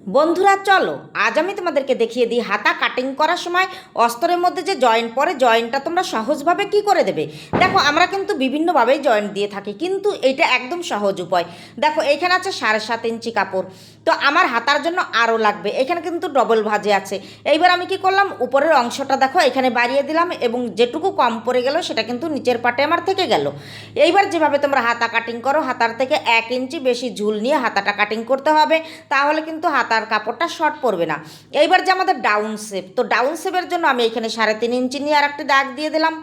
বন্ধুরা চলো আজ আমি তোমাদেরকে দেখিয়ে দিই হাতা কাটিং করার সময় অস্তরের মধ্যে যে জয়েন্ট পড়ে জয়েন্টটা তোমরা সহজভাবে কি করে দেবে। দেখো আমরা কিন্তু বিভিন্নভাবেই জয়েন্ট দিয়ে থাকি, কিন্তু এটা একদম সহজ উপায়। দেখো এখানে আছে 7.5 ইঞ্চি কাপড়, তো আমার হাতার জন্য আরও লাগবে। এখানে কিন্তু ডবল ভাঁজে আছে। এইবার আমি কি করলাম, উপরের অংশটা দেখো এখানে বাড়িয়ে দিলাম এবং যেটুকু কম পড়ে গেল সেটা কিন্তু নিচের পাটে আমার থেকে গেল। এইবার যেভাবে তোমরা হাতা কাটিং করো, হাতার থেকে 1 ইঞ্চি বেশি ঝুল নিয়ে হাতাটা কাটিং করতে হবে, তাহলে কিন্তু হাতার কাপড়টা শর্ট পড়বে না। এইবার যে আমাদের ডাউন শেপ, তো ডাউন শেপের জন্য আমি এখানে 3.5 ইঞ্চি নিয়ে আর একটি দাগ দিয়ে দিলাম।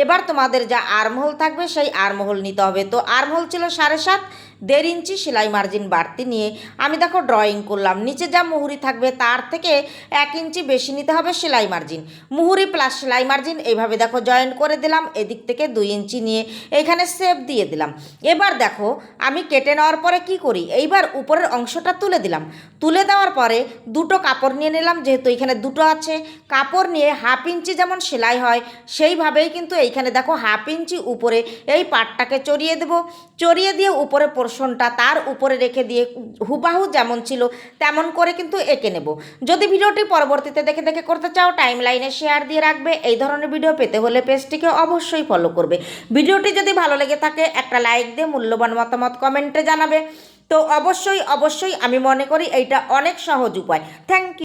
এবার তোমাদের যা আর্মহোল থাকবে সেই আর্মহোল নিতে হবে। তো আর্মহোল ছিল 7.5, 1.5 ইঞ্চি সেলাই মার্জিন বাড়তি নিয়ে আমি দেখো ড্রয়িং করলাম। নিচে যা মুহুরি থাকবে তার থেকে 1 ইঞ্চি বেশি নিতে হবে সেলাই মার্জিন। মুহুরি প্লাস সেলাই মার্জিন এইভাবে দেখো জয়েন্ট করে দিলাম। এদিক থেকে 2 ইঞ্চি নিয়ে এইখানে শেপ দিয়ে দিলাম। এবার দেখো আমি কেটে নেওয়ার পরে কি করি, এইবার উপরের অংশটা তুলে দিলাম। তুলে দেওয়ার পরে দুটো কাপড় নিয়ে নিলাম, যেহেতু এখানে দুটো আছে। কাপড় নিয়ে 1/2 ইঞ্চি যেমন সেলাই হয় সেইভাবেই কিন্তু এইখানে দেখো 1/2 ইঞ্চি উপরে এই পাটটাকে চড়িয়ে দেব। চড়িয়ে দিয়ে উপরে পোর্শনটা তার উপরে রেখে দিয়ে হুবাহু যেমন ছিল তেমন করে কিন্তু এঁকে নেব। যদি ভিডিওটি পরবর্তীতে দেখে দেখে করতে চাও টাইম লাইনে শেয়ার দিয়ে রাখবে। এই ধরনের ভিডিও পেতে হলে পেজটিকে অবশ্যই ফলো করবে। ভিডিওটি যদি ভালো লেগে থাকে একটা লাইক দিয়ে মূল্যবান মতামত কমেন্টে জানাবে। তো অবশ্যই অবশ্যই আমি মনে করি এইটা অনেক সহজ উপায়। Thank you.